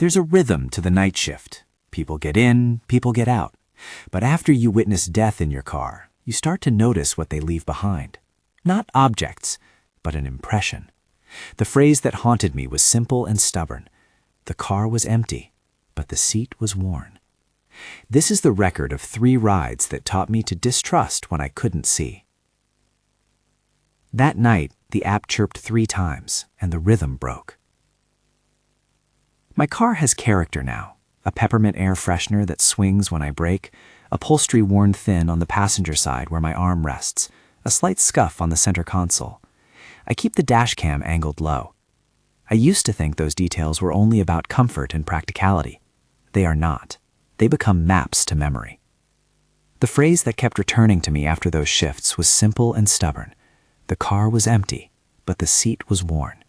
There's a rhythm to the night shift. People get in, people get out. But after you witness death in your car, you start to notice what they leave behind. Not objects, but an impression. The phrase that haunted me was simple and stubborn. The car was empty, but the seat was worn. This is the record of 3 rides that taught me to distrust when I couldn't see. That night, the app chirped 3 times, and the rhythm broke. My car has character now. A peppermint air freshener that swings when I brake, upholstery worn thin on the passenger side where my arm rests, a slight scuff on the center console. I keep the dash cam angled low. I used to think those details were only about comfort and practicality. They are not. They become maps to memory. The phrase that kept returning to me after those shifts was simple and stubborn. The car was empty, but the seat was worn.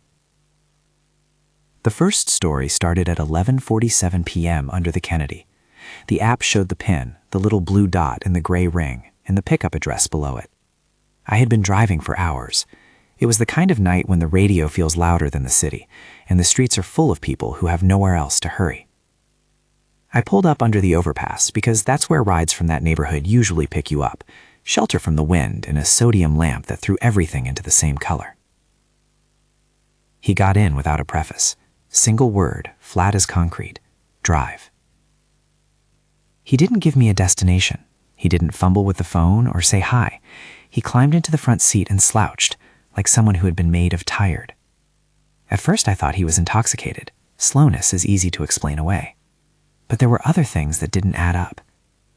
The first story started at 11:47 p.m. under the Kennedy. The app showed the pin, the little blue dot in the gray ring, and the pickup address below it. I had been driving for hours. It was the kind of night when the radio feels louder than the city, and the streets are full of people who have nowhere else to hurry. I pulled up under the overpass because that's where rides from that neighborhood usually pick you up, shelter from the wind and a sodium lamp that threw everything into the same color. He got in without a preface. Single word, flat as concrete. Drive. He didn't give me a destination. He didn't fumble with the phone or say hi. He climbed into the front seat and slouched, like someone who had been made of tired. At first I thought he was intoxicated. Slowness is easy to explain away. But there were other things that didn't add up.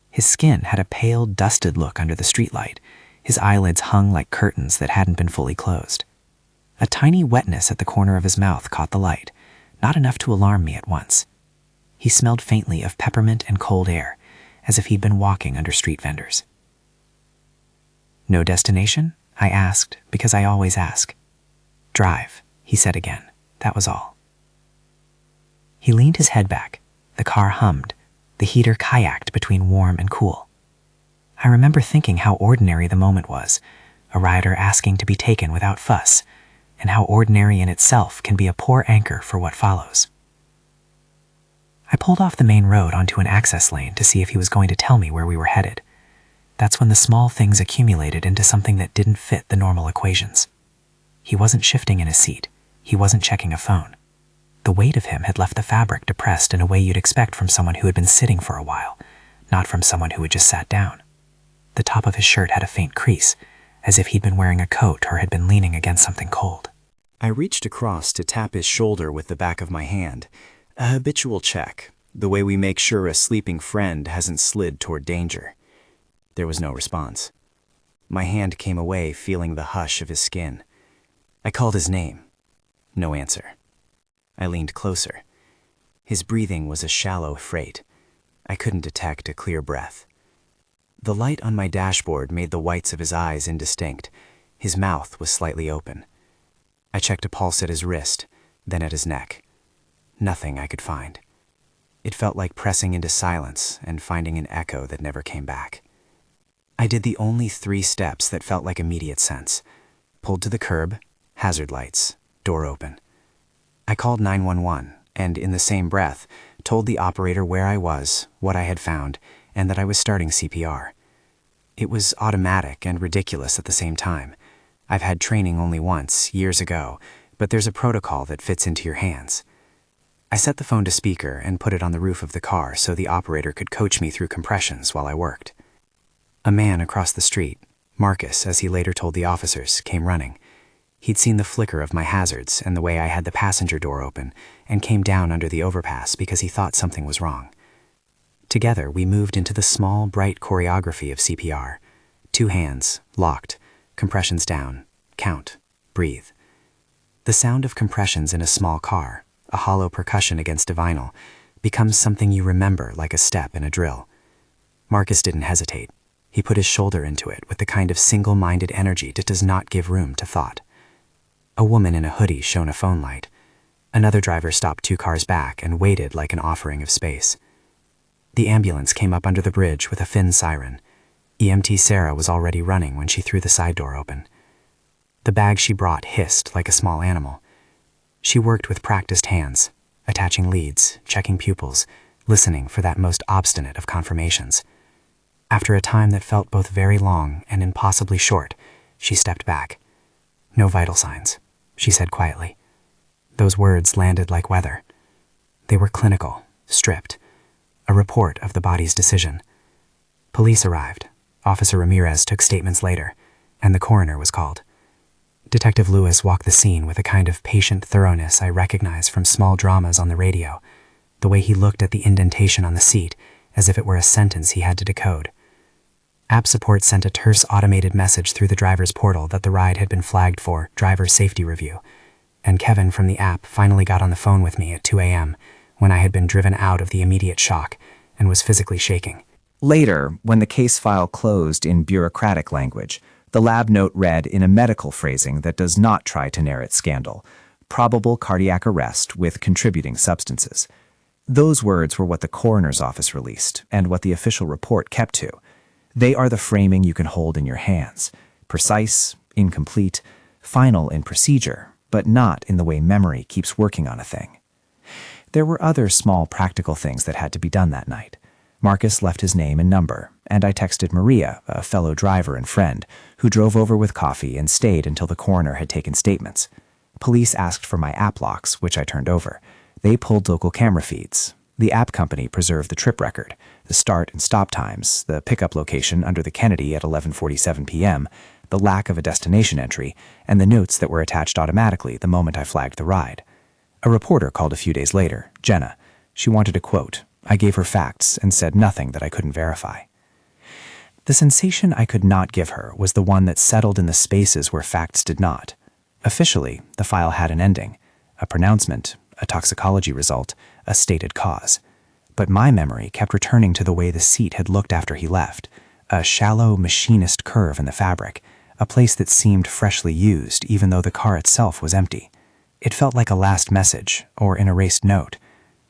His skin had a pale, dusted look under the streetlight. His eyelids hung like curtains that hadn't been fully closed. A tiny wetness at the corner of his mouth caught the light, not enough to alarm me at once. He smelled faintly of peppermint and cold air, as if he'd been walking under street vendors. No destination? I asked, because I always ask. Drive, he said again. That was all. He leaned his head back. The car hummed. The heater kayaked between warm and cool. I remember thinking how ordinary the moment was, a rider asking to be taken without fuss, and how ordinary in itself can be a poor anchor for what follows. I pulled off the main road onto an access lane to see if he was going to tell me where we were headed. That's when the small things accumulated into something that didn't fit the normal equations. He wasn't shifting in his seat. He wasn't checking a phone. The weight of him had left the fabric depressed in a way you'd expect from someone who had been sitting for a while, not from someone who had just sat down. The top of his shirt had a faint crease, as if he'd been wearing a coat or had been leaning against something cold. I reached across to tap his shoulder with the back of my hand, a habitual check, the way we make sure a sleeping friend hasn't slid toward danger. There was no response. My hand came away feeling the hush of his skin. I called his name. No answer. I leaned closer. His breathing was a shallow freight. I couldn't detect a clear breath. The light on my dashboard made the whites of his eyes indistinct. His mouth was slightly open. I checked a pulse at his wrist, then at his neck. Nothing I could find. It felt like pressing into silence and finding an echo that never came back. I did the only 3 steps that felt like immediate sense. Pulled to the curb, hazard lights, door open. I called 911 and, in the same breath, told the operator where I was, what I had found, and that I was starting CPR. It was automatic and ridiculous at the same time. I've had training only once, years ago, but there's a protocol that fits into your hands. I set the phone to speaker and put it on the roof of the car so the operator could coach me through compressions while I worked. A man across the street, Marcus, as he later told the officers, came running. He'd seen the flicker of my hazards and the way I had the passenger door open and came down under the overpass because he thought something was wrong. Together, we moved into the small, bright choreography of CPR. 2 hands, locked, compressions down, count, breathe. The sound of compressions in a small car, a hollow percussion against a vinyl, becomes something you remember like a step in a drill. Marcus didn't hesitate. He put his shoulder into it with the kind of single-minded energy that does not give room to thought. A woman in a hoodie shone a phone light. Another driver stopped 2 cars back and waited like an offering of space. The ambulance came up under the bridge with a fin siren. EMT Sarah was already running when she threw the side door open. The bag she brought hissed like a small animal. She worked with practiced hands, attaching leads, checking pupils, listening for that most obstinate of confirmations. After a time that felt both very long and impossibly short, she stepped back. "No vital signs," she said quietly. Those words landed like weather. They were clinical, stripped. A report of the body's decision. Police arrived. Officer Ramirez took statements later, and the coroner was called. Detective Lewis walked the scene with a kind of patient thoroughness I recognize from small dramas on the radio, the way he looked at the indentation on the seat as if it were a sentence he had to decode. App support sent a terse automated message through the driver's portal that the ride had been flagged for driver safety review, and Kevin from the app finally got on the phone with me at 2 a.m. when I had been driven out of the immediate shock and was physically shaking. Later, when the case file closed in bureaucratic language, the lab note read in a medical phrasing that does not try to narrate scandal: probable cardiac arrest with contributing substances. Those words were what the coroner's office released and what the official report kept to. They are the framing you can hold in your hands: precise, incomplete, final in procedure, but not in the way memory keeps working on a thing. There were other small practical things that had to be done that night. Marcus left his name and number, and I texted Maria, a fellow driver and friend, who drove over with coffee and stayed until the coroner had taken statements. Police asked for my app locks, which I turned over. They pulled local camera feeds. The app company preserved the trip record, the start and stop times, the pickup location under the Kennedy at 11:47 p.m., the lack of a destination entry, and the notes that were attached automatically the moment I flagged the ride. A reporter called a few days later, Jenna. She wanted a quote. I gave her facts and said nothing that I couldn't verify. The sensation I could not give her was the one that settled in the spaces where facts did not. Officially, the file had an ending, a pronouncement, a toxicology result, a stated cause. But my memory kept returning to the way the seat had looked after he left, a shallow machinist curve in the fabric, a place that seemed freshly used even though the car itself was empty. It felt like a last message or an erased note.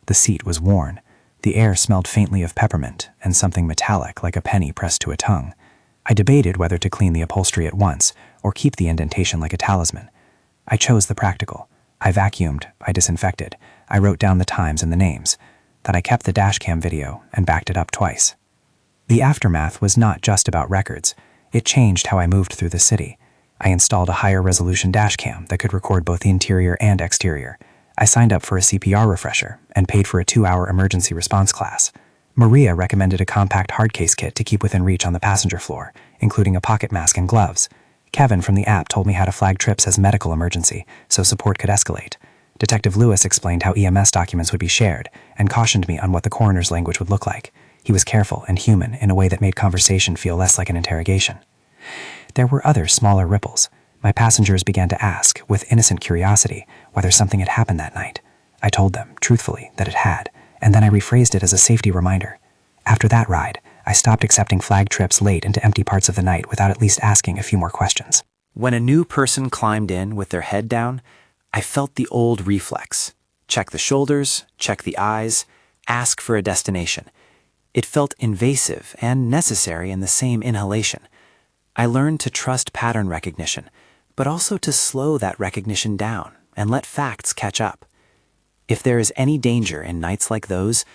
The seat was worn. The air smelled faintly of peppermint and something metallic like a penny pressed to a tongue. I debated whether to clean the upholstery at once or keep the indentation like a talisman. I chose the practical. I vacuumed, I disinfected, I wrote down the times and the names. Then I kept the dashcam video and backed it up twice. The aftermath was not just about records. It changed how I moved through the city. I installed a higher resolution dashcam that could record both the interior and exterior. I signed up for a CPR refresher and paid for a 2-hour emergency response class. Maria recommended a compact hardcase kit to keep within reach on the passenger floor, including a pocket mask and gloves. Kevin from the app told me how to flag trips as medical emergency so support could escalate. Detective Lewis explained how EMS documents would be shared and cautioned me on what the coroner's language would look like. He was careful and human in a way that made conversation feel less like an interrogation. There were other smaller ripples. My passengers began to ask, with innocent curiosity, whether something had happened that night. I told them, truthfully, that it had, and then I rephrased it as a safety reminder. After that ride, I stopped accepting flag trips late into empty parts of the night without at least asking a few more questions. When a new person climbed in with their head down, I felt the old reflex. Check the shoulders, check the eyes, ask for a destination. It felt invasive and necessary in the same inhalation. I learned to trust pattern recognition, but also to slow that recognition down and let facts catch up. If there is any danger in nights like those,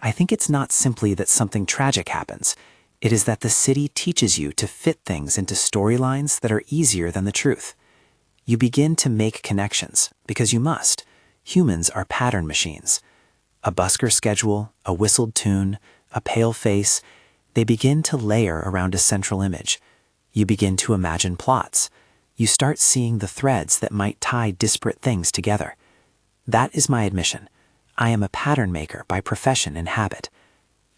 I think it's not simply that something tragic happens. It is that the city teaches you to fit things into storylines that are easier than the truth. You begin to make connections because you must. Humans are pattern machines. A busker schedule, a whistled tune, a pale face, they begin to layer around a central image. You begin to imagine plots. You start seeing the threads that might tie disparate things together. That is my admission. I am a pattern maker by profession and habit.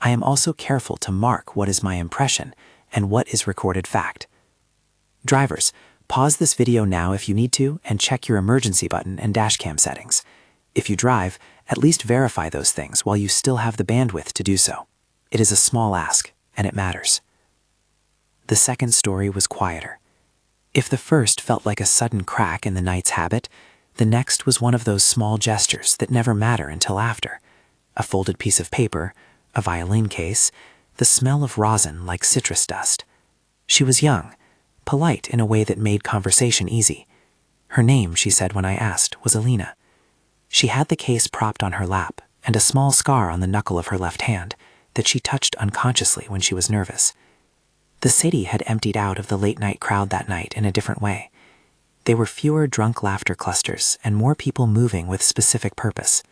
I am also careful to mark what is my impression and what is recorded fact. Drivers, pause this video now if you need to and check your emergency button and dashcam settings. If you drive, at least verify those things while you still have the bandwidth to do so. It is a small ask, and it matters. The second story was quieter. If the first felt like a sudden crack in the night's habit, the next was one of those small gestures that never matter until after. A folded piece of paper, a violin case, the smell of rosin like citrus dust. She was young, polite in a way that made conversation easy. Her name, she said when I asked, was Alina. She had the case propped on her lap and a small scar on the knuckle of her left hand that she touched unconsciously when she was nervous. The city had emptied out of the late-night crowd that night in a different way. There were fewer drunk laughter clusters and more people moving with specific purpose.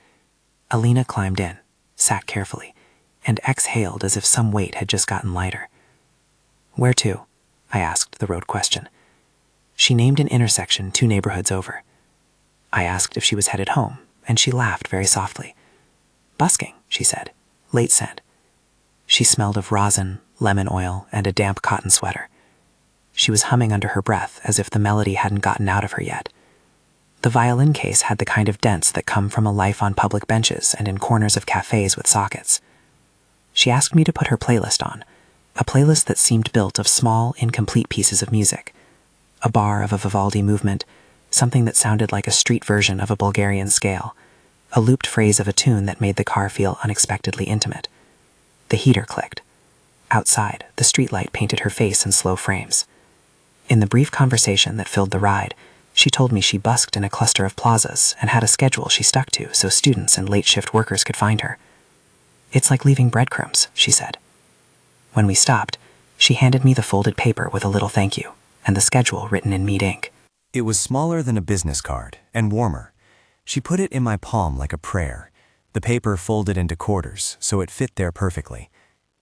Alina climbed in, sat carefully, and exhaled as if some weight had just gotten lighter. "Where to?" I asked the road question. She named an intersection 2 neighborhoods over. I asked if she was headed home, and she laughed very softly. "Busking," she said, late scent. She smelled of rosin, lemon oil, and a damp cotton sweater. She was humming under her breath as if the melody hadn't gotten out of her yet. The violin case had the kind of dents that come from a life on public benches and in corners of cafes with sockets. She asked me to put her playlist on, a playlist that seemed built of small, incomplete pieces of music. A bar of a Vivaldi movement, something that sounded like a street version of a Bulgarian scale, a looped phrase of a tune that made the car feel unexpectedly intimate. The heater clicked. Outside, the streetlight painted her face in slow frames. In the brief conversation that filled the ride, she told me she busked in a cluster of plazas and had a schedule she stuck to so students and late-shift workers could find her. "It's like leaving breadcrumbs," she said. When we stopped, she handed me the folded paper with a little thank you and the schedule written in meat ink. It was smaller than a business card and warmer. She put it in my palm like a prayer. The paper folded into quarters, so it fit there perfectly.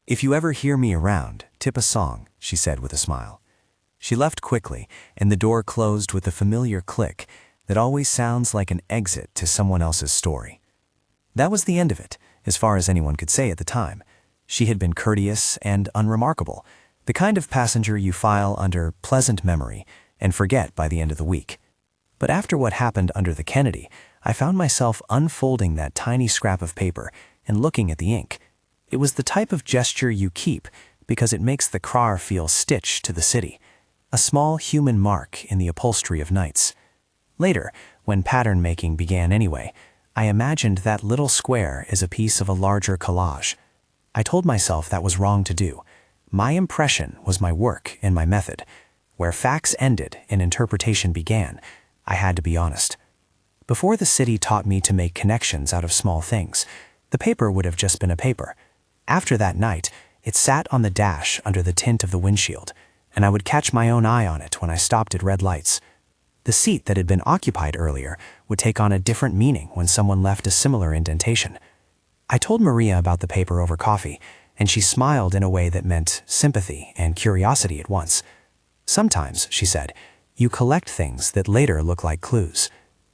"If you ever hear me around, tip a song," she said with a smile. She left quickly, and the door closed with a familiar click that always sounds like an exit to someone else's story. That was the end of it, as far as anyone could say at the time. She had been courteous and unremarkable, the kind of passenger you file under pleasant memory and forget by the end of the week. But after what happened under the Kennedy, I found myself unfolding that tiny scrap of paper and looking at the ink. It was the type of gesture you keep because it makes the car feel stitched to the city, a small human mark in the upholstery of nights. Later, when pattern making began anyway, I imagined that little square as a piece of a larger collage. I told myself that was wrong to do. My impression was my work and my method. Where facts ended and interpretation began, I had to be honest. Before the city taught me to make connections out of small things, the paper would have just been a paper. After that night, it sat on the dash under the tint of the windshield, and I would catch my own eye on it when I stopped at red lights. The seat that had been occupied earlier would take on a different meaning when someone left a similar indentation. I told Maria about the paper over coffee, and she smiled in a way that meant sympathy and curiosity at once. "Sometimes," she said, "you collect things that later look like clues."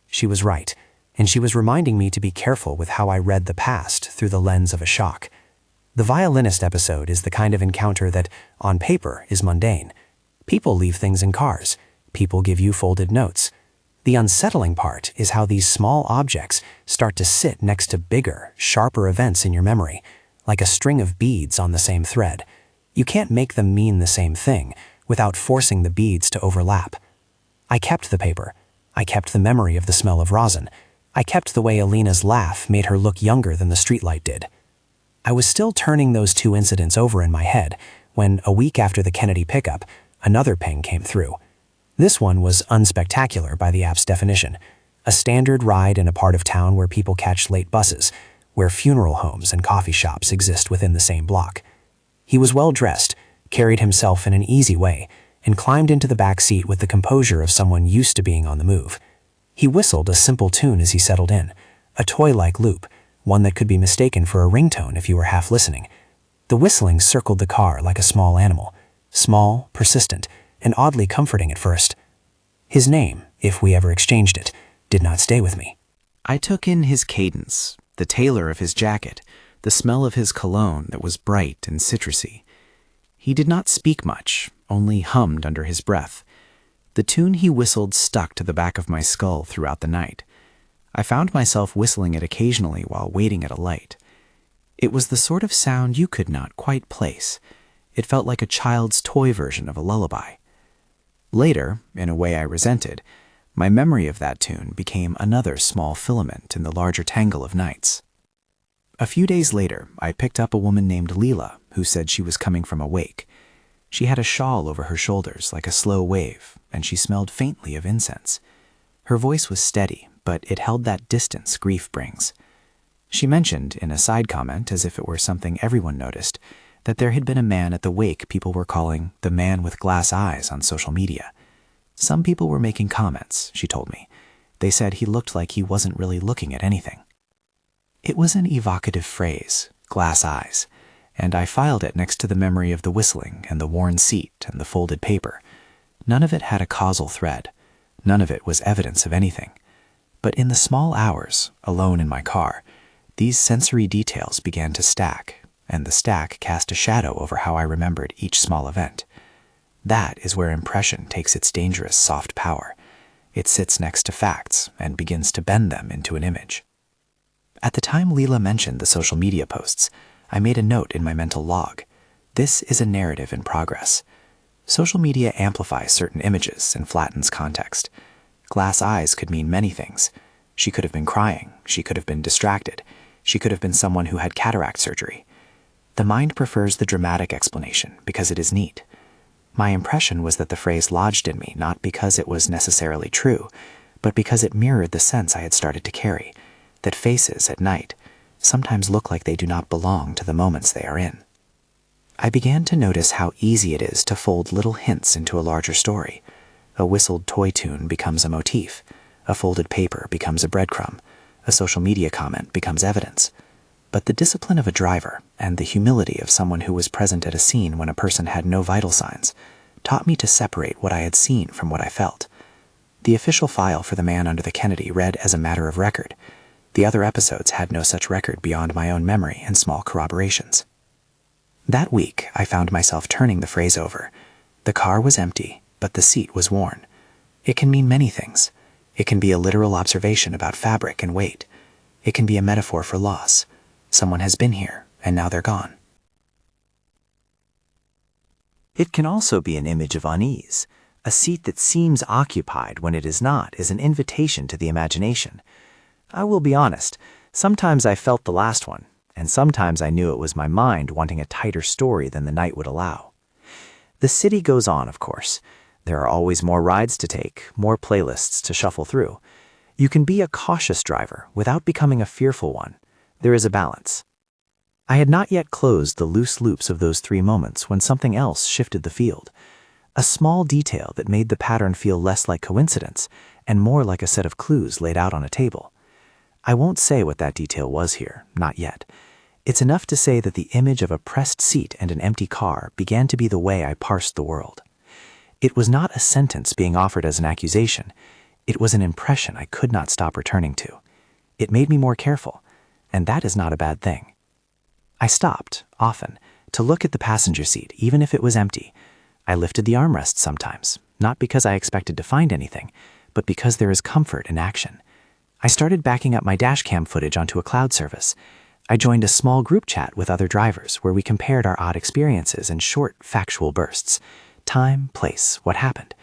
She was right, and she was reminding me to be careful with how I read the past through the lens of a shock. The violinist episode is the kind of encounter that, on paper, is mundane. People leave things in cars. People give you folded notes. The unsettling part is how these small objects start to sit next to bigger, sharper events in your memory, like a string of beads on the same thread. You can't make them mean the same thing without forcing the beads to overlap. I kept the paper. I kept the memory of the smell of rosin. I kept the way Alina's laugh made her look younger than the streetlight did. I was still turning those 2 incidents over in my head when, a week after the Kennedy pickup, another ping came through. This one was unspectacular by the app's definition, a standard ride in a part of town where people catch late buses, where funeral homes and coffee shops exist within the same block. He was well dressed, carried himself in an easy way, and climbed into the back seat with the composure of someone used to being on the move. He whistled a simple tune as he settled in, a toy-like loop, one that could be mistaken for a ringtone if you were half listening. The whistling circled the car like a small animal, small, persistent, and oddly comforting at first. His name, if we ever exchanged it, did not stay with me. I took in his cadence, the tailor of his jacket, the smell of his cologne that was bright and citrusy. He did not speak much, only hummed under his breath. The tune he whistled stuck to the back of my skull throughout the night. I found myself whistling it occasionally while waiting at a light. It was the sort of sound you could not quite place. It felt like a child's toy version of a lullaby. Later, in a way I resented, my memory of that tune became another small filament in the larger tangle of nights. A few days later, I picked up a woman named Leela who said she was coming from a wake. She had a shawl over her shoulders like a slow wave, and she smelled faintly of incense. Her voice was steady, but it held that distance grief brings. She mentioned, in a side comment, as if it were something everyone noticed, that there had been a man at the wake people were calling the man with glass eyes on social media. Some people were making comments, she told me. They said he looked like he wasn't really looking at anything. It was an evocative phrase, glass eyes, and I filed it next to the memory of the whistling and the worn seat and the folded paper. None of it had a causal thread. None of it was evidence of anything. But in the small hours, alone in my car, these sensory details began to stack, and the stack cast a shadow over how I remembered each small event. That is where impression takes its dangerous soft power. It sits next to facts and begins to bend them into an image. At the time Leela mentioned the social media posts, I made a note in my mental log. This is a narrative in progress. Social media amplifies certain images and flattens context. Glass eyes could mean many things. She could have been crying. She could have been distracted. She could have been someone who had cataract surgery. The mind prefers the dramatic explanation because it is neat. My impression was that the phrase lodged in me not because it was necessarily true, but because it mirrored the sense I had started to carry, that faces at night sometimes look like they do not belong to the moments they are in. I began to notice how easy it is to fold little hints into a larger story. A whistled toy tune becomes a motif. A folded paper becomes a breadcrumb. A social media comment becomes evidence. But the discipline of a driver and the humility of someone who was present at a scene when a person had no vital signs taught me to separate what I had seen from what I felt. The official file for the man under the Kennedy read as a matter of record. The other episodes had no such record beyond my own memory and small corroborations. That week, I found myself turning the phrase over. The car was empty, but the seat was worn. It can mean many things. It can be a literal observation about fabric and weight. It can be a metaphor for loss. Someone has been here, and now they're gone. It can also be an image of unease. A seat that seems occupied when it is not is an invitation to the imagination. I will be honest, sometimes I felt the last one, and sometimes I knew it was my mind wanting a tighter story than the night would allow. The city goes on, of course. There are always more rides to take, more playlists to shuffle through. You can be a cautious driver without becoming a fearful one. There is a balance. I had not yet closed the loose loops of those 3 moments when something else shifted the field. A small detail that made the pattern feel less like coincidence and more like a set of clues laid out on a table. I won't say what that detail was here, not yet. It's enough to say that the image of a pressed seat and an empty car began to be the way I parsed the world. It was not a sentence being offered as an accusation. It was an impression I could not stop returning to. It made me more careful, and that is not a bad thing. I stopped, often, to look at the passenger seat, even if it was empty. I lifted the armrest sometimes, not because I expected to find anything, but because there is comfort in action. I started backing up my dashcam footage onto a cloud service. I joined a small group chat with other drivers where we compared our odd experiences in short, factual bursts. Time, place, what happened.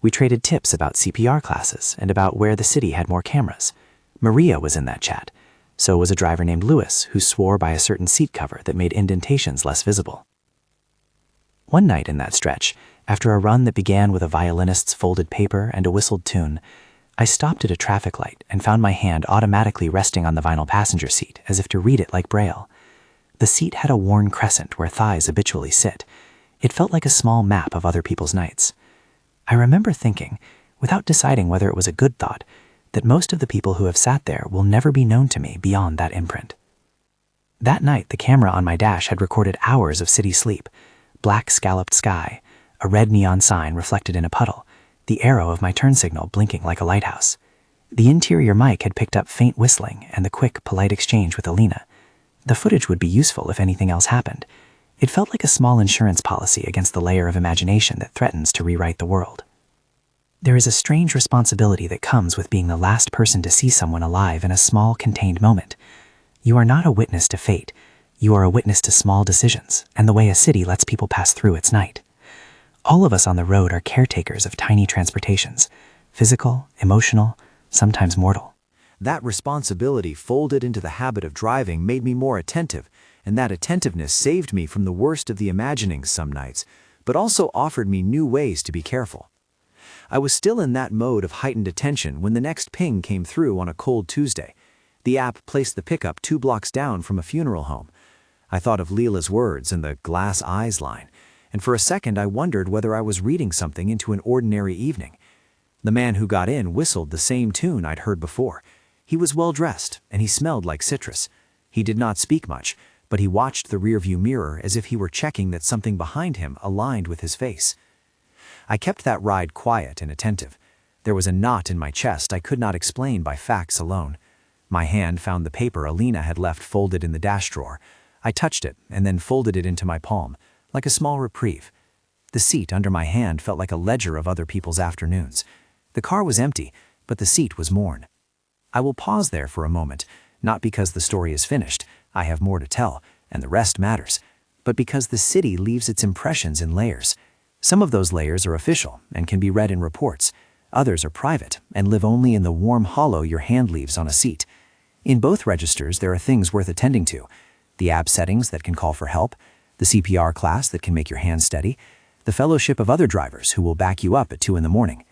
We traded tips about CPR classes and about where the city had more cameras. Maria was in that chat. So was a driver named Lewis, who swore by a certain seat cover that made indentations less visible. One night in that stretch, after a run that began with a violinist's folded paper and a whistled tune, I stopped at a traffic light and found my hand automatically resting on the vinyl passenger seat as if to read it like Braille. The seat had a worn crescent where thighs habitually sit. It felt like a small map of other people's nights. I remember thinking, without deciding whether it was a good thought, that most of the people who have sat there will never be known to me beyond that imprint. That night, the camera on my dash had recorded hours of city sleep, black scalloped sky, a red neon sign reflected in a puddle, the arrow of my turn signal blinking like a lighthouse. The interior mic had picked up faint whistling and the quick, polite exchange with Alina. The footage would be useful if anything else happened. It felt like a small insurance policy against the layer of imagination that threatens to rewrite the world. There is a strange responsibility that comes with being the last person to see someone alive in a small, contained moment. You are not a witness to fate. You are a witness to small decisions and the way a city lets people pass through its night. All of us on the road are caretakers of tiny transportations, physical, emotional, sometimes mortal. That responsibility folded into the habit of driving made me more attentive, and that attentiveness saved me from the worst of the imaginings some nights, but also offered me new ways to be careful. I was still in that mode of heightened attention when the next ping came through on a cold Tuesday. The app placed the pickup 2 blocks down from a funeral home. I thought of Leela's words and the glass eyes line, and for a second I wondered whether I was reading something into an ordinary evening. The man who got in whistled the same tune I'd heard before. He was well dressed, and he smelled like citrus. He did not speak much, but he watched the rearview mirror as if he were checking that something behind him aligned with his face. I kept that ride quiet and attentive. There was a knot in my chest I could not explain by facts alone. My hand found the paper Alina had left folded in the dash drawer. I touched it and then folded it into my palm, like a small reprieve. The seat under my hand felt like a ledger of other people's afternoons. The car was empty, but the seat was worn. I will pause there for a moment, not because the story is finished, I have more to tell, and the rest matters, but because the city leaves its impressions in layers. Some of those layers are official and can be read in reports. Others are private and live only in the warm hollow your hand leaves on a seat. In both registers, there are things worth attending to. The app settings that can call for help, the CPR class that can make your hands steady, the fellowship of other drivers who will back you up at 2 a.m.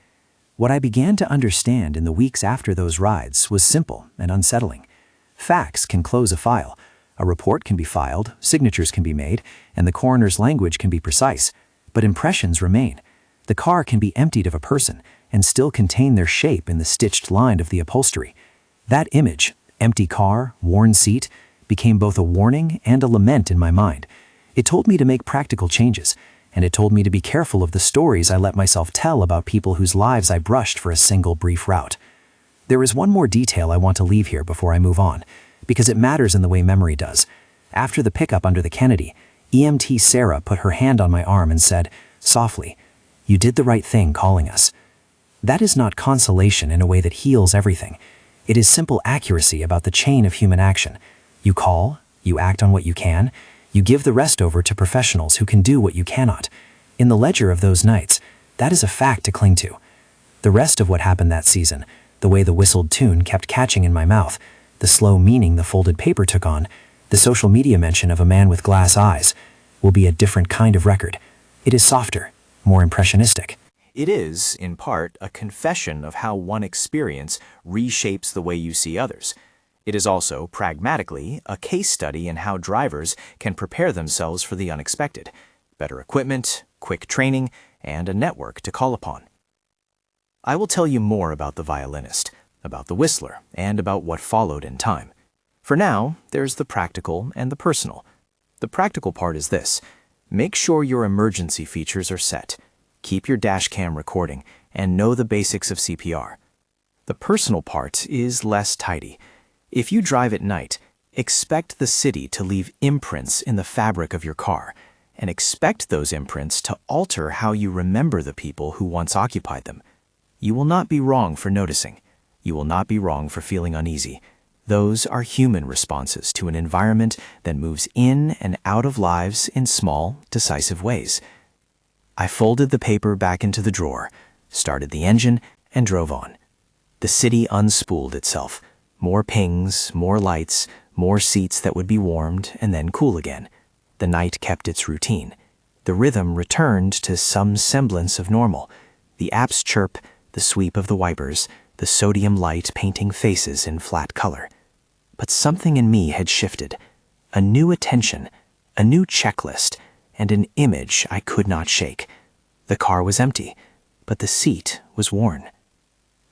What I began to understand in the weeks after those rides was simple and unsettling. Facts can close a file. A report can be filed, signatures can be made, and the coroner's language can be precise. But impressions remain. The car can be emptied of a person and still contain their shape in the stitched line of the upholstery. That image, empty car, worn seat, became both a warning and a lament in my mind. It told me to make practical changes, and it told me to be careful of the stories I let myself tell about people whose lives I brushed for a single brief route. There is one more detail I want to leave here before I move on, because it matters in the way memory does. After the pickup under the Kennedy, EMT Sarah put her hand on my arm and said, softly, "You did the right thing calling us." That is not consolation in a way that heals everything. It is simple accuracy about the chain of human action. You call, you act on what you can, you give the rest over to professionals who can do what you cannot. In the ledger of those nights, that is a fact to cling to. The rest of what happened that season, the way the whistled tune kept catching in my mouth, the slow meaning the folded paper took on, the social media mention of a man with glass eyes, will be a different kind of record. It is softer, more impressionistic. It is, in part, a confession of how one experience reshapes the way you see others. It is also, pragmatically, a case study in how drivers can prepare themselves for the unexpected. Better equipment, quick training, and a network to call upon. I will tell you more about the violinist, about the whistler, and about what followed in time. For now, there's the practical and the personal. The practical part is this: make sure your emergency features are set, keep your dash cam recording, and know the basics of CPR. The personal part is less tidy. If you drive at night, expect the city to leave imprints in the fabric of your car, and expect those imprints to alter how you remember the people who once occupied them. You will not be wrong for noticing. You will not be wrong for feeling uneasy. Those are human responses to an environment that moves in and out of lives in small, decisive ways. I folded the paper back into the drawer, started the engine, and drove on. The city unspooled itself. More pings, more lights, more seats that would be warmed and then cool again. The night kept its routine. The rhythm returned to some semblance of normal. The app's chirp, the sweep of the wipers, the sodium light painting faces in flat color. But something in me had shifted. A new attention, a new checklist, and an image I could not shake. The car was empty, but the seat was worn.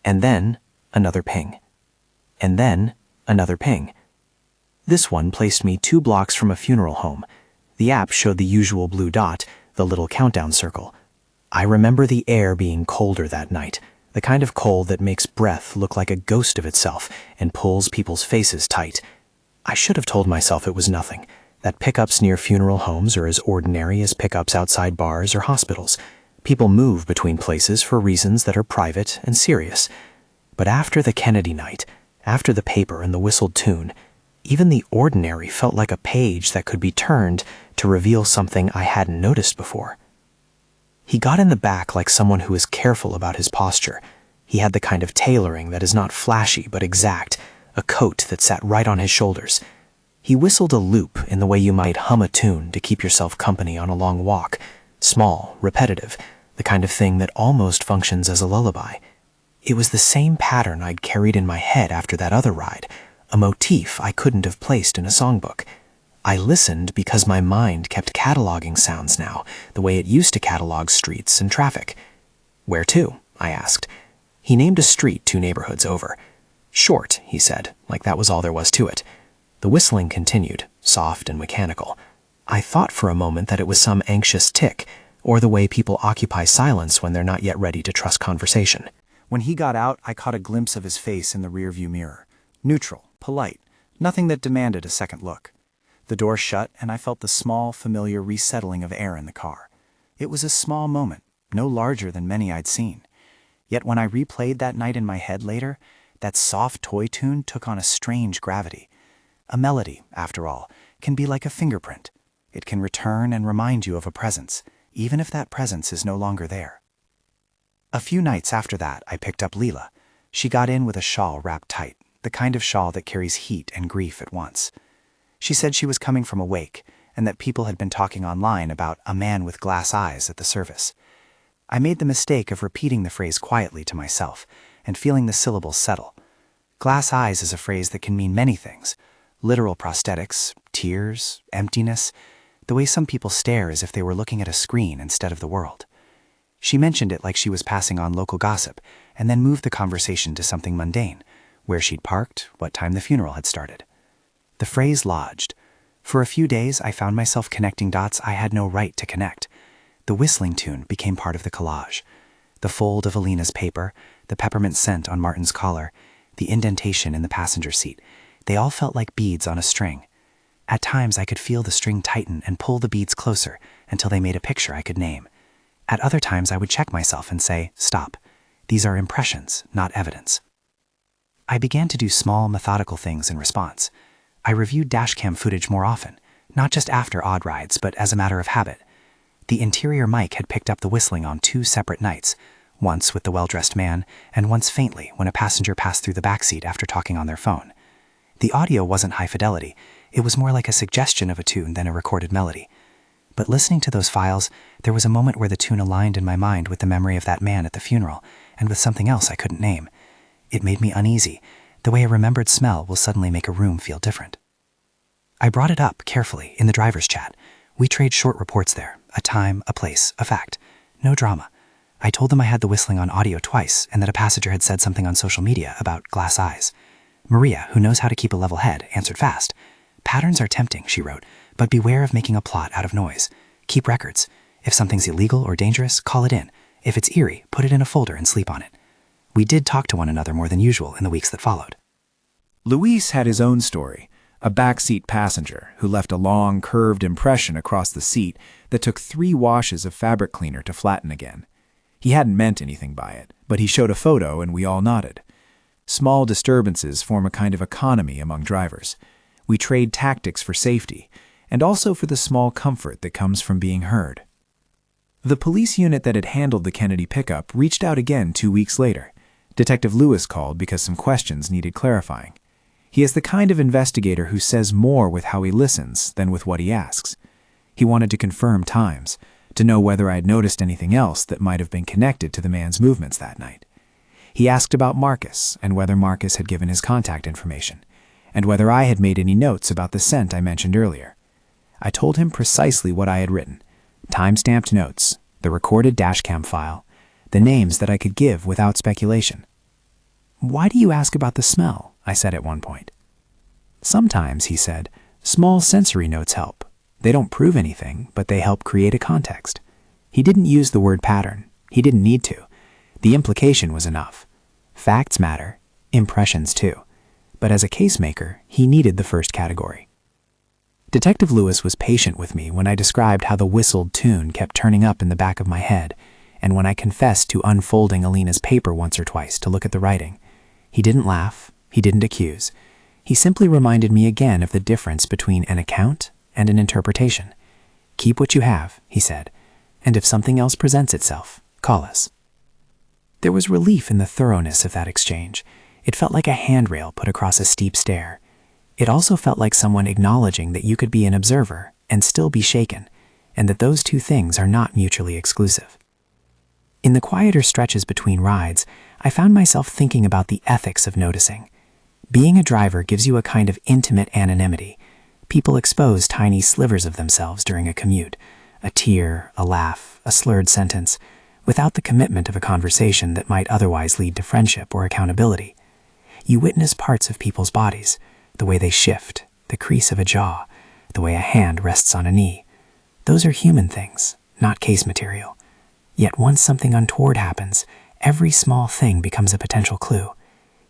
And then another ping. And then another ping. This one placed me 2 blocks from a funeral home. The app showed the usual blue dot, the little countdown circle. I remember the air being colder that night, the kind of cold that makes breath look like a ghost of itself and pulls people's faces tight. I should have told myself it was nothing, that pickups near funeral homes are as ordinary as pickups outside bars or hospitals. People move between places for reasons that are private and serious. But after the Kennedy night, after the paper and the whistled tune, even the ordinary felt like a page that could be turned to reveal something I hadn't noticed before. He got in the back like someone who is careful about his posture. He had the kind of tailoring that is not flashy but exact, a coat that sat right on his shoulders. He whistled a loop in the way you might hum a tune to keep yourself company on a long walk, small, repetitive, the kind of thing that almost functions as a lullaby. It was the same pattern I'd carried in my head after that other ride, a motif I couldn't have placed in a songbook. I listened because my mind kept cataloging sounds now, the way it used to catalog streets and traffic. "Where to?" I asked. He named a street 2 neighborhoods over. "Short," he said, like that was all there was to it. The whistling continued, soft and mechanical. I thought for a moment that it was some anxious tick, or the way people occupy silence when they're not yet ready to trust conversation. When he got out, I caught a glimpse of his face in the rearview mirror. Neutral, polite, nothing that demanded a second look. The door shut, and I felt the small, familiar resettling of air in the car. It was a small moment, no larger than many I'd seen. Yet when I replayed that night in my head later, that soft toy tune took on a strange gravity. A melody, after all, can be like a fingerprint. It can return and remind you of a presence, even if that presence is no longer there. A few nights after that, I picked up Leela. She got in with a shawl wrapped tight, the kind of shawl that carries heat and grief at once. She said she was coming from a wake, and that people had been talking online about a man with glass eyes at the service. I made the mistake of repeating the phrase quietly to myself, and feeling the syllables settle. Glass eyes is a phrase that can mean many things. Literal prosthetics, tears, emptiness, the way some people stare as if they were looking at a screen instead of the world. She mentioned it like she was passing on local gossip, and then moved the conversation to something mundane, where she'd parked, what time the funeral had started. The phrase lodged. For a few days, I found myself connecting dots I had no right to connect. The whistling tune became part of the collage. The fold of Alina's paper, the peppermint scent on Martin's collar, the indentation in the passenger seat, they all felt like beads on a string. At times, I could feel the string tighten and pull the beads closer until they made a picture I could name. At other times, I would check myself and say, "Stop. These are impressions, not evidence." I began to do small, methodical things in response. I reviewed dashcam footage more often, not just after odd rides, but as a matter of habit. The interior mic had picked up the whistling on 2 separate nights, once with the well-dressed man, and once faintly when a passenger passed through the backseat after talking on their phone. The audio wasn't high fidelity. It was more like a suggestion of a tune than a recorded melody. But listening to those files, there was a moment where the tune aligned in my mind with the memory of that man at the funeral, and with something else I couldn't name. It made me uneasy, the way a remembered smell will suddenly make a room feel different. I brought it up carefully in the driver's chat. We trade short reports there, a time, a place, a fact. No drama. I told them I had the whistling on audio twice, and that a passenger had said something on social media about glass eyes. Maria, who knows how to keep a level head, answered fast. "Patterns are tempting," she wrote, "but beware of making a plot out of noise. Keep records. If something's illegal or dangerous, call it in. If it's eerie, put it in a folder and sleep on it." We did talk to one another more than usual in the weeks that followed. Luis had his own story, a backseat passenger who left a long, curved impression across the seat that took 3 washes of fabric cleaner to flatten again. He hadn't meant anything by it, but he showed a photo and we all nodded. Small disturbances form a kind of economy among drivers. We trade tactics for safety, and also for the small comfort that comes from being heard. The police unit that had handled the Kennedy pickup reached out again 2 weeks later. Detective Lewis called because some questions needed clarifying. He is the kind of investigator who says more with how he listens than with what he asks. He wanted to confirm times, to know whether I had noticed anything else that might have been connected to the man's movements that night. He asked about Marcus and whether Marcus had given his contact information, and whether I had made any notes about the scent I mentioned earlier. I told him precisely what I had written: time-stamped notes, the recorded dashcam file, the names that I could give without speculation. "Why do you ask about the smell?" I said at one point. "Sometimes," he said, "small sensory notes help. They don't prove anything, but they help create a context." He didn't use the word pattern. He didn't need to. The implication was enough. Facts matter, impressions too. But as a casemaker, he needed the first category. Detective Lewis was patient with me when I described how the whistled tune kept turning up in the back of my head, and when I confessed to unfolding Alina's paper once or twice to look at the writing. He didn't laugh. He didn't accuse. He simply reminded me again of the difference between an account and an interpretation. "Keep what you have," he said, "and if something else presents itself, call us." There was relief in the thoroughness of that exchange. It felt like a handrail put across a steep stair. It also felt like someone acknowledging that you could be an observer and still be shaken, and that those two things are not mutually exclusive. In the quieter stretches between rides, I found myself thinking about the ethics of noticing. Being a driver gives you a kind of intimate anonymity. People expose tiny slivers of themselves during a commute, a tear, a laugh, a slurred sentence, without the commitment of a conversation that might otherwise lead to friendship or accountability. You witness parts of people's bodies, the way they shift, the crease of a jaw, the way a hand rests on a knee. Those are human things, not case material. Yet once something untoward happens, every small thing becomes a potential clue.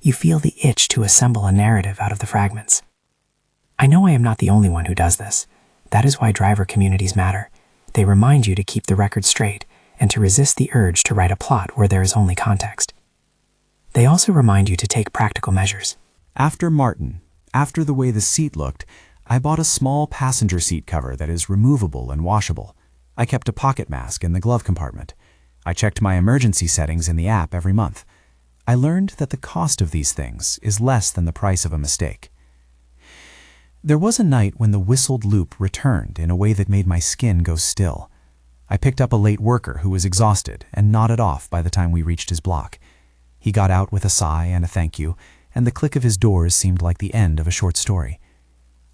You feel the itch to assemble a narrative out of the fragments. I know I am not the only one who does this. That is why driver communities matter. They remind you to keep the record straight and to resist the urge to write a plot where there is only context. They also remind you to take practical measures. After Martin, after the way the seat looked, I bought a small passenger seat cover that is removable and washable. I kept a pocket mask in the glove compartment. I checked my emergency settings in the app every month. I learned that the cost of these things is less than the price of a mistake. There was a night when the whistled loop returned in a way that made my skin go still. I picked up a late worker who was exhausted and nodded off by the time we reached his block. He got out with a sigh and a thank you, and the click of his doors seemed like the end of a short story.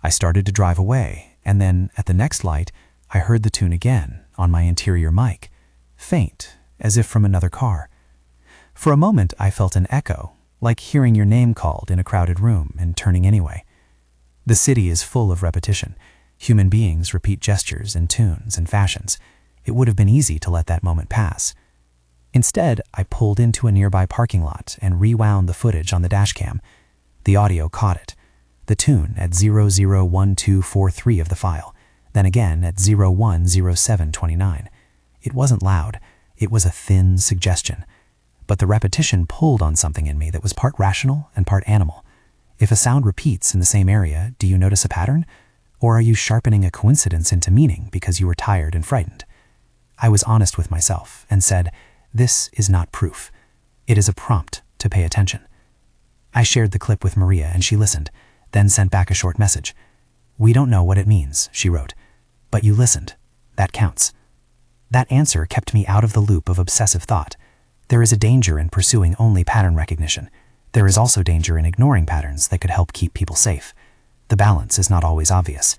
I started to drive away, and then, at the next light, I heard the tune again on my interior mic, faint, as if from another car. For a moment, I felt an echo, like hearing your name called in a crowded room and turning anyway. The city is full of repetition. Human beings repeat gestures and tunes and fashions. It would have been easy to let that moment pass. Instead, I pulled into a nearby parking lot and rewound the footage on the dashcam. The audio caught it. The tune at 001243 of the file, then again at 010729. It wasn't loud. It was a thin suggestion. But the repetition pulled on something in me that was part rational and part animal. If a sound repeats in the same area, do you notice a pattern? Or are you sharpening a coincidence into meaning because you were tired and frightened? I was honest with myself and said, this is not proof. It is a prompt to pay attention. I shared the clip with Maria and she listened, then sent back a short message. We don't know what it means, she wrote, but you listened. That counts. That answer kept me out of the loop of obsessive thought. There is a danger in pursuing only pattern recognition. There is also danger in ignoring patterns that could help keep people safe. The balance is not always obvious.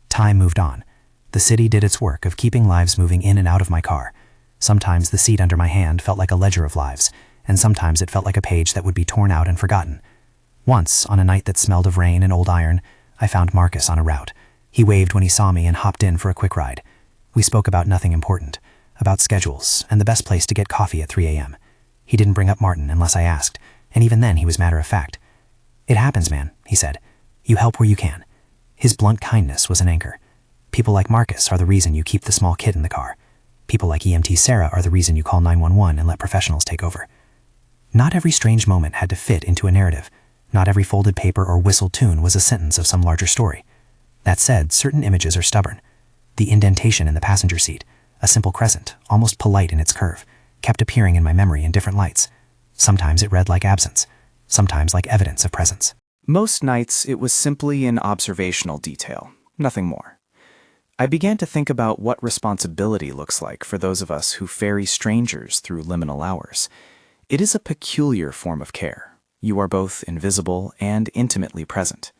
Time moved on. The city did its work of keeping lives moving in and out of my car. Sometimes the seat under my hand felt like a ledger of lives, and sometimes it felt like a page that would be torn out and forgotten. Once, on a night that smelled of rain and old iron, I found Marcus on a route. He waved when he saw me and hopped in for a quick ride. We spoke about nothing important, about schedules and the best place to get coffee at 3 a.m. He didn't bring up Martin unless I asked, and even then he was matter-of-fact. It happens, man, he said. You help where you can. His blunt kindness was an anchor. People like Marcus are the reason you keep the small kid in the car. People like EMT Sarah are the reason you call 911 and let professionals take over. Not every strange moment had to fit into a narrative. Not every folded paper or whistled tune was a sentence of some larger story. That said, certain images are stubborn. The indentation in the passenger seat, a simple crescent, almost polite in its curve, kept appearing in my memory in different lights. Sometimes it read like absence, sometimes like evidence of presence. Most nights, it was simply an observational detail, nothing more. I began to think about what responsibility looks like for those of us who ferry strangers through liminal hours. It is a peculiar form of care. You are both invisible and intimately present.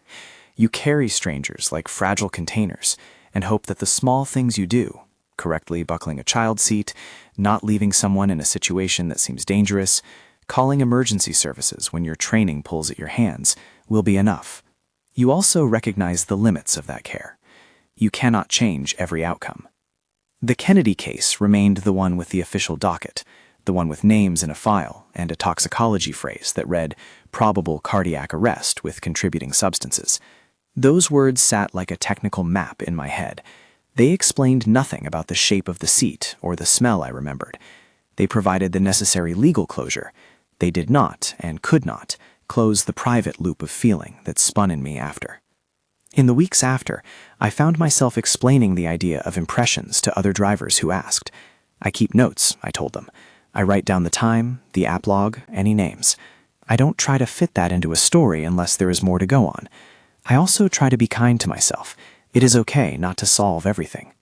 You carry strangers like fragile containers and hope that the small things you do, correctly buckling a child seat, not leaving someone in a situation that seems dangerous, calling emergency services when your training pulls at your hands, will be enough. You also recognize the limits of that care. You cannot change every outcome. The Kennedy case remained the one with the official docket, the one with names in a file and a toxicology phrase that read, probable cardiac arrest with contributing substances. Those words sat like a technical map in my head. They explained nothing about the shape of the seat or the smell I remembered. They provided the necessary legal closure. They did not, and could not, close the private loop of feeling that spun in me after. In the weeks after, I found myself explaining the idea of impressions to other drivers who asked. I keep notes, I told them. I write down the time, the app log, any names. I don't try to fit that into a story unless there is more to go on. I also try to be kind to myself. It is okay not to solve everything.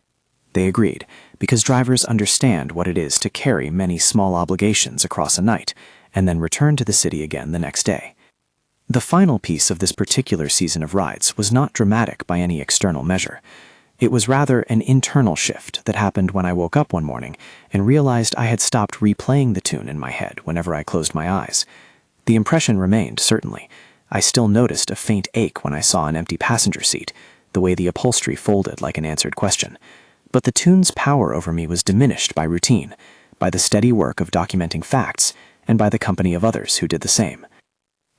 They agreed, because drivers understand what it is to carry many small obligations across a night, and then return to the city again the next day. The final piece of this particular season of rides was not dramatic by any external measure. It was rather an internal shift that happened when I woke up one morning and realized I had stopped replaying the tune in my head whenever I closed my eyes. The impression remained, certainly. I still noticed a faint ache when I saw an empty passenger seat, the way the upholstery folded like an answered question. But the tune's power over me was diminished by routine, by the steady work of documenting facts, and by the company of others who did the same.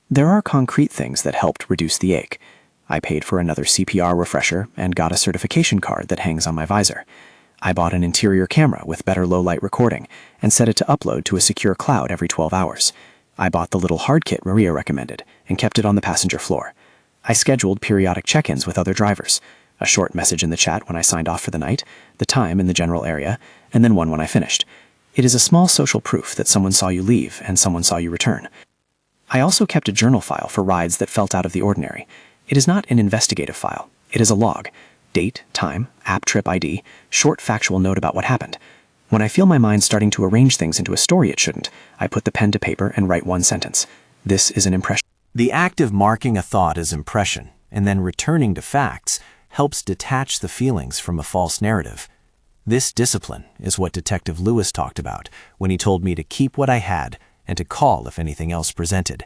There are concrete things that helped reduce the ache. I paid for another CPR refresher and got a certification card that hangs on my visor. I bought an interior camera with better low-light recording and set it to upload to a secure cloud every 12 hours. I bought the little hard kit Maria recommended and kept it on the passenger floor. I scheduled periodic check-ins with other drivers, a short message in the chat when I signed off for the night, the time in the general area, and then one when I finished. It is a small social proof that someone saw you leave and someone saw you return. I also kept a journal file for rides that felt out of the ordinary. It is not an investigative file. It is a log. Date, time, app trip ID, short factual note about what happened. When I feel my mind starting to arrange things into a story it shouldn't, I put the pen to paper and write one sentence. This is an impression. The act of marking a thought as impression and then returning to facts helps detach the feelings from a false narrative. This discipline is what Detective Lewis talked about when he told me to keep what I had and to call if anything else presented.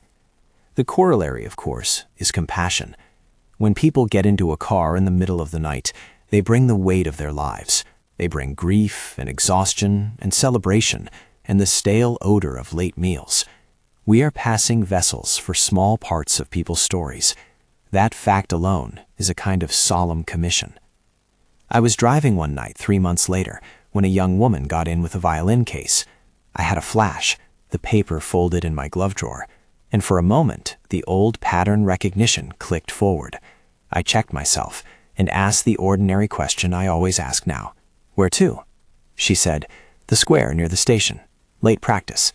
The corollary, of course, is compassion. When people get into a car in the middle of the night, they bring the weight of their lives. They bring grief and exhaustion and celebration and the stale odor of late meals. We are passing vessels for small parts of people's stories. That fact alone is a kind of solemn commission. I was driving one night 3 months later when a young woman got in with a violin case. I had a flash, the paper folded in my glove drawer, and for a moment the old pattern recognition clicked forward. I checked myself and asked the ordinary question I always ask now. "Where to?" She said, "The square near the station. Late practice."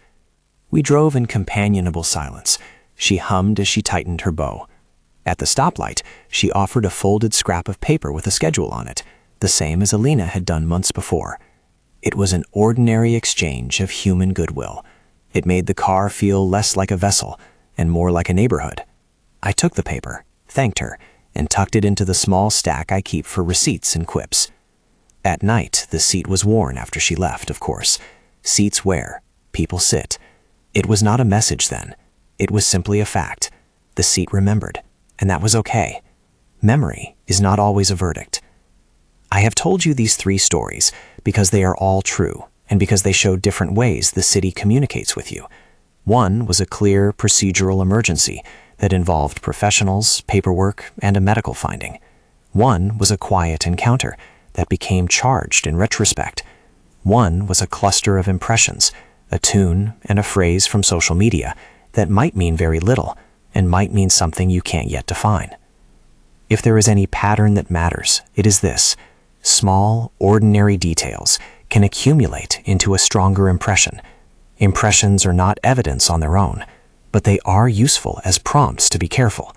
We drove in companionable silence. She hummed as she tightened her bow. At the stoplight, she offered a folded scrap of paper with a schedule on it, the same as Alina had done months before. It was an ordinary exchange of human goodwill. It made the car feel less like a vessel and more like a neighborhood. I took the paper, thanked her, and tucked it into the small stack I keep for receipts and quips. At night, the seat was worn after she left, of course. Seats wear, people sit. It was not a message then. It was simply a fact. The seat remembered, and that was okay. Memory is not always a verdict. I have told you these 3 stories because they are all true and because they show different ways the city communicates with you. One was a clear procedural emergency that involved professionals, paperwork, and a medical finding. One was a quiet encounter that became charged in retrospect. One was a cluster of impressions, a tune and a phrase from social media that might mean very little and might mean something you can't yet define. If there is any pattern that matters, it is this. Small, ordinary details can accumulate into a stronger impression. Impressions are not evidence on their own, but they are useful as prompts to be careful.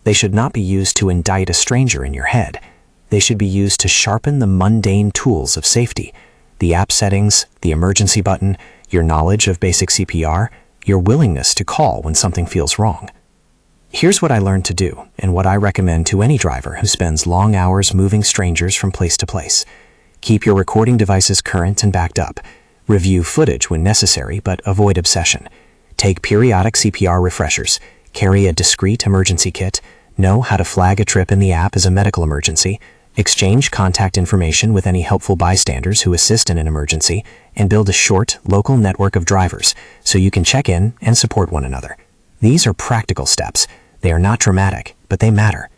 They should not be used to indict a stranger in your head. They should be used to sharpen the mundane tools of safety, the app settings, the emergency button, your knowledge of basic CPR, your willingness to call when something feels wrong. Here's what I learned to do, and what I recommend to any driver who spends long hours moving strangers from place to place. Keep your recording devices current and backed up. Review footage when necessary, but avoid obsession. Take periodic CPR refreshers. Carry a discreet emergency kit. Know how to flag a trip in the app as a medical emergency. Exchange contact information with any helpful bystanders who assist in an emergency, and build a short, local network of drivers so you can check in and support one another. These are practical steps. They are not dramatic, but they matter.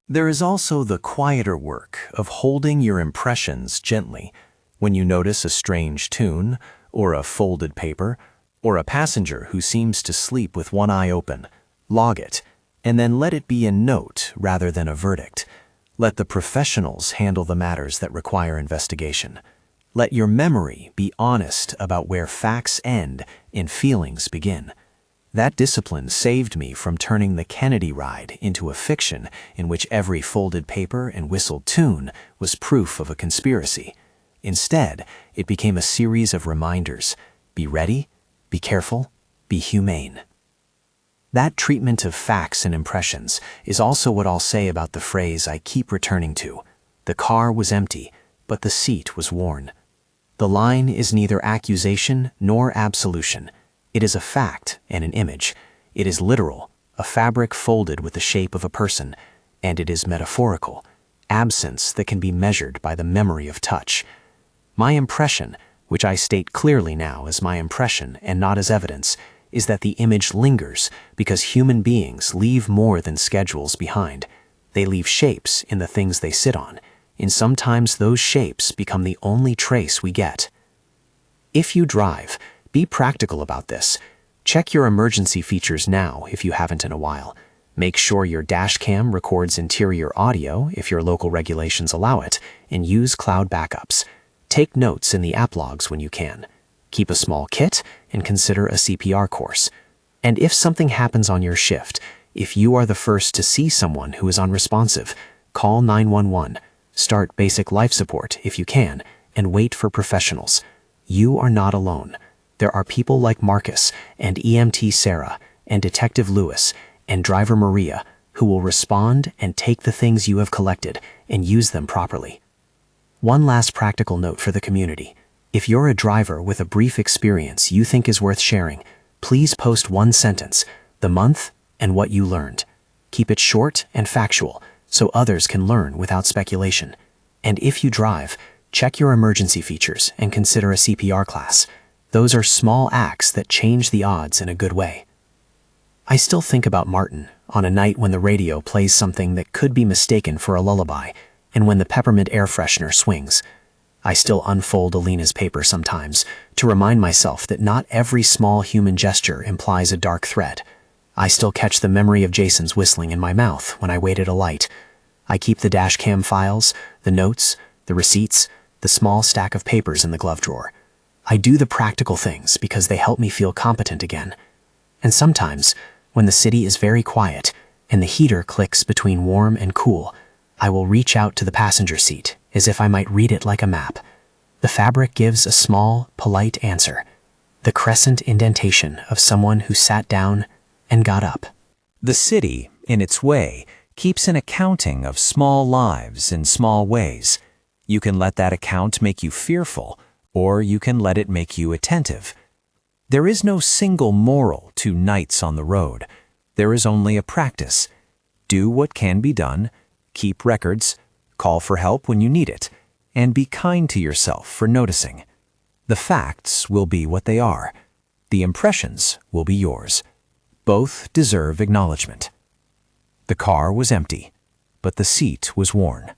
There is also the quieter work of holding your impressions gently. When you notice a strange tune, or a folded paper, or a passenger who seems to sleep with one eye open, log it, and then let it be a note rather than a verdict. Let the professionals handle the matters that require investigation. Let your memory be honest about where facts end and feelings begin. That discipline saved me from turning the Kennedy ride into a fiction in which every folded paper and whistled tune was proof of a conspiracy. Instead, it became a series of reminders. Be ready, be careful, be humane. That treatment of facts and impressions is also what I'll say about the phrase I keep returning to. The car was empty, but the seat was worn. The line is neither accusation nor absolution. It is a fact and an image. It is literal, a fabric folded with the shape of a person, and it is metaphorical, absence that can be measured by the memory of touch. My impression, which I state clearly now as my impression and not as evidence, is that the image lingers because human beings leave more than schedules behind. They leave shapes in the things they sit on, and sometimes those shapes become the only trace we get. If you drive, be practical about this. Check your emergency features now if you haven't in a while. Make sure your dash cam records interior audio if your local regulations allow it, and use cloud backups. Take notes in the app logs when you can. Keep a small kit and consider a CPR course. And if something happens on your shift, if you are the first to see someone who is unresponsive, call 911. Start basic life support if you can, and wait for professionals. You are not alone. There are people like Marcus and EMT Sarah and Detective Lewis and Driver Maria who will respond and take the things you have collected and use them properly. One last practical note for the community. If you're a driver with a brief experience you think is worth sharing, please post one sentence, the month, and what you learned. Keep it short and factual so others can learn without speculation. And if you drive, check your emergency features and consider a CPR class. Those are small acts that change the odds in a good way. I still think about Martin on a night when the radio plays something that could be mistaken for a lullaby, and when the peppermint air freshener swings. I still unfold Alina's paper sometimes to remind myself that not every small human gesture implies a dark threat. I still catch the memory of Jason's whistling in my mouth when I wait at a light. I keep the dash cam files, the notes, the receipts, the small stack of papers in the glove drawer. I do the practical things because they help me feel competent again. And sometimes, when the city is very quiet and the heater clicks between warm and cool, I will reach out to the passenger seat as if I might read it like a map. The fabric gives a small, polite answer, the crescent indentation of someone who sat down and got up. The city, in its way, keeps an accounting of small lives in small ways. You can let that account make you fearful, or you can let it make you attentive. There is no single moral to nights on the road. There is only a practice. Do what can be done, keep records, call for help when you need it, and be kind to yourself for noticing. The facts will be what they are. The impressions will be yours. Both deserve acknowledgement. The car was empty, but the seat was worn.